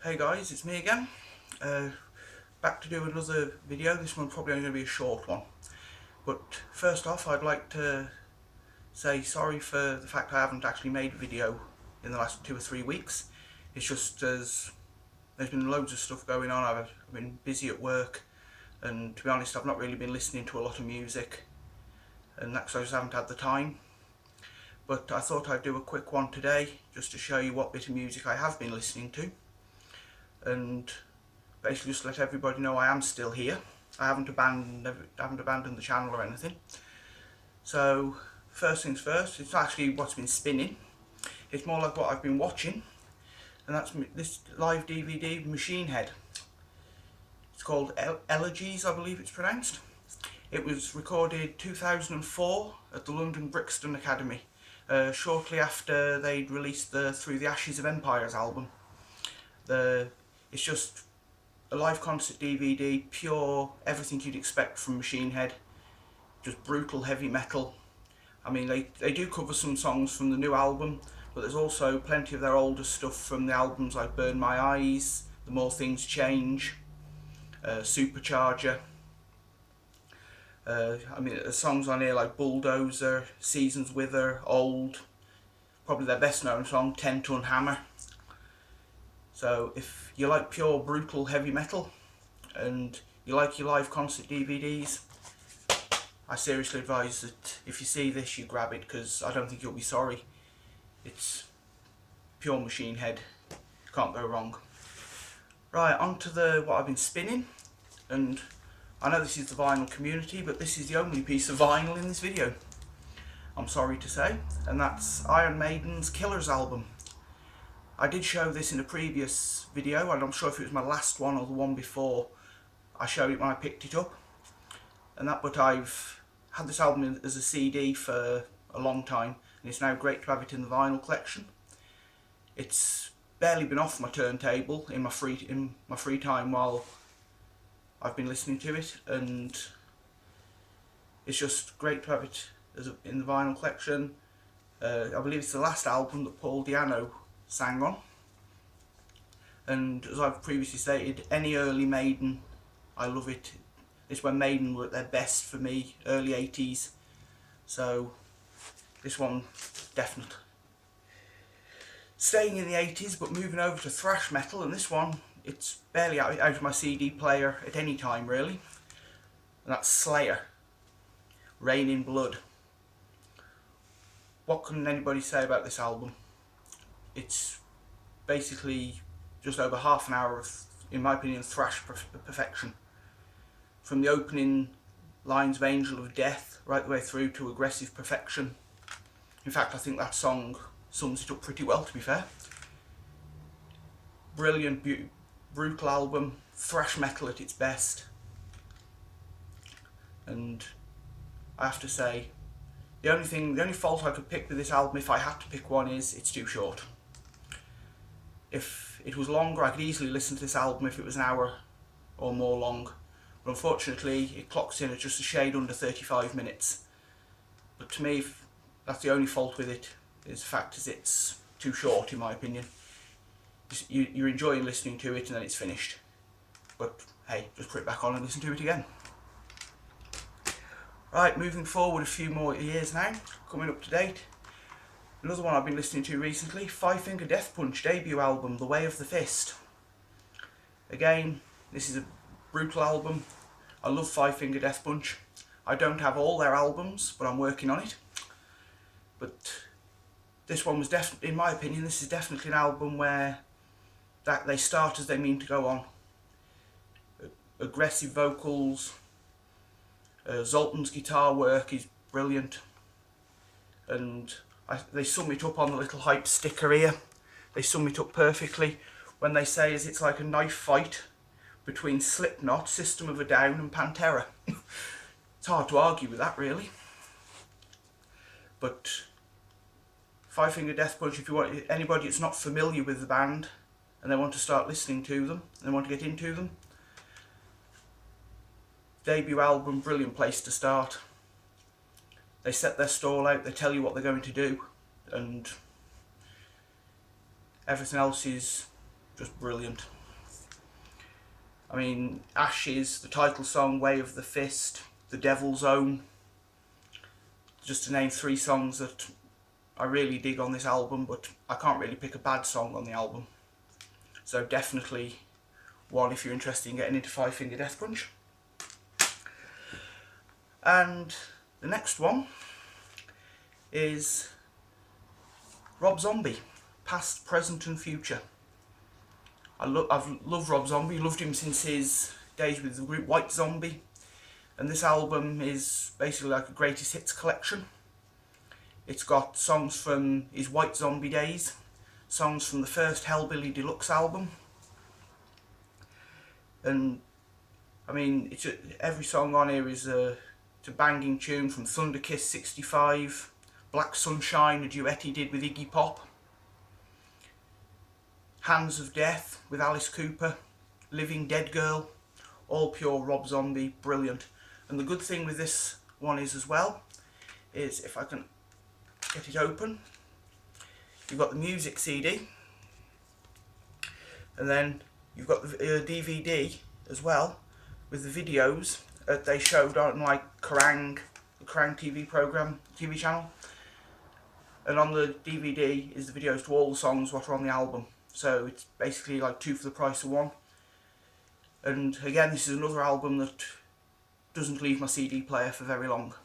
Hey guys, it's me again. Back to do another video. This one's probably only going to be a short one. But first off, I'd like to say sorry for the fact I haven't actually made a video in the last 2 or 3 weeks. It's just as there's been loads of stuff going on. I've been busy at work, and to be honest, I've not really been listening to a lot of music, and that's because I just haven't had the time. But I thought I'd do a quick one today just to show you what bit of music I have been listening to, and basically just let everybody know I am still here. I haven't abandoned the channel or anything. So first things first, it's actually what's been spinning. It's more like what I've been watching, and that's this live DVD, Machine Head. It's called Elegies, I believe it's pronounced. It was recorded 2004 at the London Brixton Academy, shortly after they'd released the Through the Ashes of Empires album. It's just a live concert DVD, pure everything you'd expect from Machine Head, just brutal heavy metal. I mean, they do cover some songs from the new album, but there's also plenty of their older stuff from the albums like Burn My Eyes, The More Things Change, Supercharger. I mean, there's songs on here like Bulldozer, Seasons Wither, Old, probably their best known song, 10 Ton Hammer. So if you like pure brutal heavy metal and you like your live concert DVDs, I seriously advise that if you see this you grab it, because I don't think you'll be sorry. It's pure Machine Head, can't go wrong. Right, on to what I've been spinning, and I know this is the vinyl community, but this is the only piece of vinyl in this video, I'm sorry to say, and that's Iron Maiden's Killers album. I did show this in a previous video, and I'm sure if it was my last one or the one before, I showed it when I picked it up. But I've had this album as a CD for a long time, and it's now great to have it in the vinyl collection. It's barely been off my turntable in my free time while I've been listening to it, and it's just great to have it in the vinyl collection. I believe it's the last album that Paul Di'Anno sang on, and as I've previously stated, any early Maiden, I love it. It's when Maiden were at their best for me, early 80s, so this one definitely. Staying in the 80s but moving over to thrash metal, and this one, it's barely out of my CD player at any time really, and that's Slayer, Rain in Blood. What can anybody say about this album? It's basically just over half an hour of, in my opinion, thrash perfection. From the opening lines of Angel of Death right the way through to aggressive perfection. In fact, I think that song sums it up pretty well, to be fair. Brilliant, brutal album, thrash metal at its best. And I have to say, the only fault I could pick with this album, if I had to pick one, is it's too short. If it was longer, I could easily listen to this album if it was an hour or more long. But unfortunately, it clocks in at just a shade under 35 minutes. But to me, that's the only fault with it, is the fact that it's too short, in my opinion. You're enjoying listening to it and then it's finished. But hey, just put it back on and listen to it again. Right, moving forward a few more years now, coming up to date. Another one I've been listening to recently, Five Finger Death Punch debut album, The Way of the Fist. Again, this is a brutal album. I love Five Finger Death Punch. I don't have all their albums, but I'm working on it. But this one was definitely, in my opinion, this is definitely an album where they start as they mean to go on. Aggressive vocals, Zoltan's guitar work is brilliant, and they sum it up on the little hype sticker here. They sum it up perfectly when they say it's like a knife fight between Slipknot, System of a Down and Pantera. It's hard to argue with that really. But Five Finger Death Punch, if you want anybody that's not familiar with the band and they want to start listening to them and they want to get into them, debut album, brilliant place to start. They set their stall out, they tell you what they're going to do, and everything else is just brilliant. I mean, Ashes, the title song, Way of the Fist, The Devil's Own, just to name 3 songs that I really dig on this album, but I can't really pick a bad song on the album. So definitely one if you're interested in getting into Five Finger Death Punch. And the next one is Rob Zombie, Past, Present and Future. I've loved Rob Zombie, loved him since his days with the group White Zombie, and this album is basically like a greatest hits collection. It's got songs from his White Zombie days, songs from the first Hellbilly Deluxe album, and I mean every song on here is a banging tune, from Thunder Kiss 65, Black Sunshine, a duet he did with Iggy Pop, Hands of Death with Alice Cooper, Living Dead Girl, all pure Rob Zombie, brilliant. And the good thing with this one is as well, is if I can get it open, you've got the music CD, and then you've got the DVD as well, with the videos that they showed on like Kerrang, the Kerrang TV channel. And on the DVD is the videos to all the songs what are on the album. So it's basically like 2 for the price of 1. And again, this is another album that doesn't leave my CD player for very long.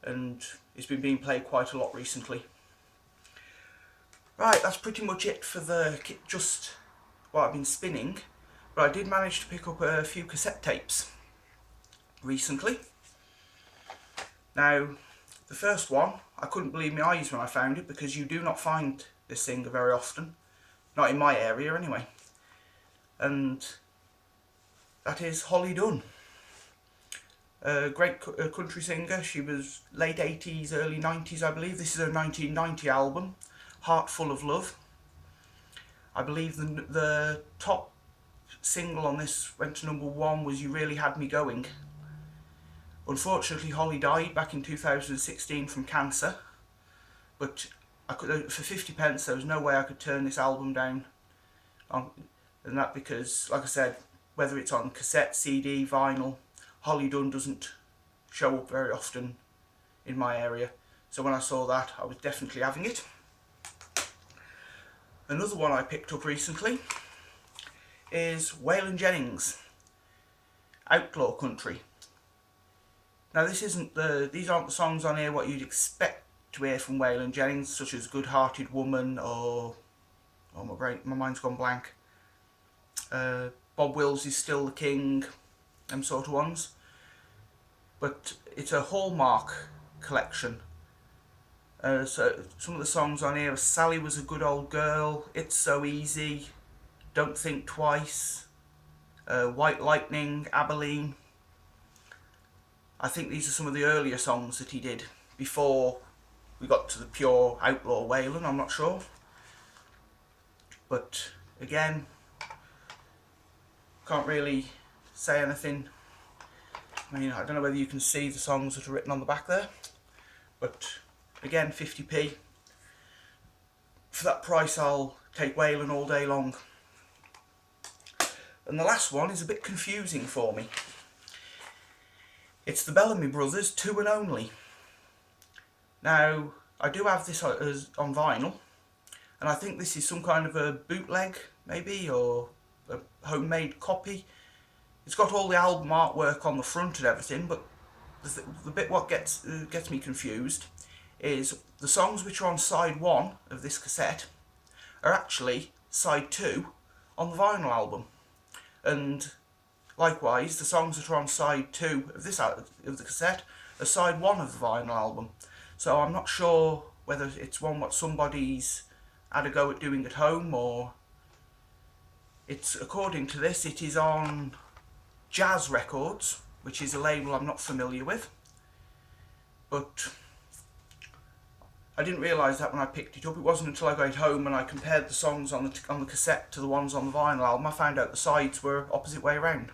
And it's been being played quite a lot recently. Right, that's pretty much it for just what I've been spinning. But I did manage to pick up a few cassette tapes recently. Now, the first one, I couldn't believe my eyes when I found it, because you do not find this singer very often. Not in my area anyway. And that is Holly Dunn. A great country singer. She was late 80s, early 90s I believe. This is her 1990 album, Heart Full of Love. I believe the top single on this went to #1 was You Really Had Me Going. Unfortunately, Holly died back in 2016 from cancer, but I could, for 50p, there was no way I could turn this album down, and that because, like I said, whether it's on cassette, CD, vinyl, Holly Dunn doesn't show up very often in my area, so when I saw that, I was definitely having it. Another one I picked up recently is Waylon Jennings, Outlaw Country. Now these aren't the songs on here what you'd expect to hear from Waylon Jennings, such as Good Hearted Woman or my mind's gone blank. Bob Wills Is Still the King, them sort of ones. But it's a Hallmark collection. So some of the songs on here are Sally Was a Good Old Girl, It's So Easy, Don't Think Twice, White Lightning, Abilene. I think these are some of the earlier songs that he did before we got to the pure outlaw Waylon, I'm not sure. But again, can't really say anything. I mean, I don't know whether you can see the songs that are written on the back there, but again, 50p. For that price, I'll take Waylon all day long. And the last one is a bit confusing for me. It's the Bellamy Brothers, To and Only. Now, I do have this on vinyl, and I think this is some kind of a bootleg, maybe, or a homemade copy. It's got all the album artwork on the front and everything, but the bit what gets me confused is the songs which are on side 1 of this cassette are actually side 2 on the vinyl album, and likewise the songs that are on side 2 of the cassette are side 1 of the vinyl album. So I'm not sure whether it's one what somebody's had a go at doing at home, or it's, according to this, it is on Jazz Records, which is a label I'm not familiar with. But I didn't realise that when I picked it up. It wasn't until I got home and I compared the songs on the cassette to the ones on the vinyl album, I found out the sides were opposite way around.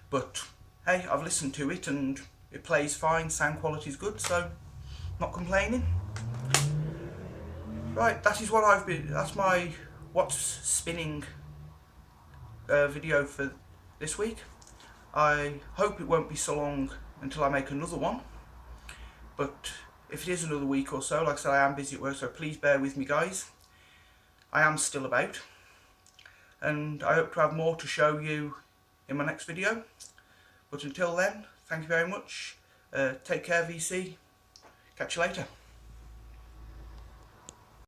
But hey, I've listened to it and it plays fine, sound quality's good, so not complaining. Right, that is what that's my what's spinning video for this week. I hope it won't be so long until I make another one, but if it is another week or so, like I said, I am busy at work, so please bear with me, guys. I am still about, and I hope to have more to show you in my next video. But until then, thank you very much. Take care, VC. Catch you later.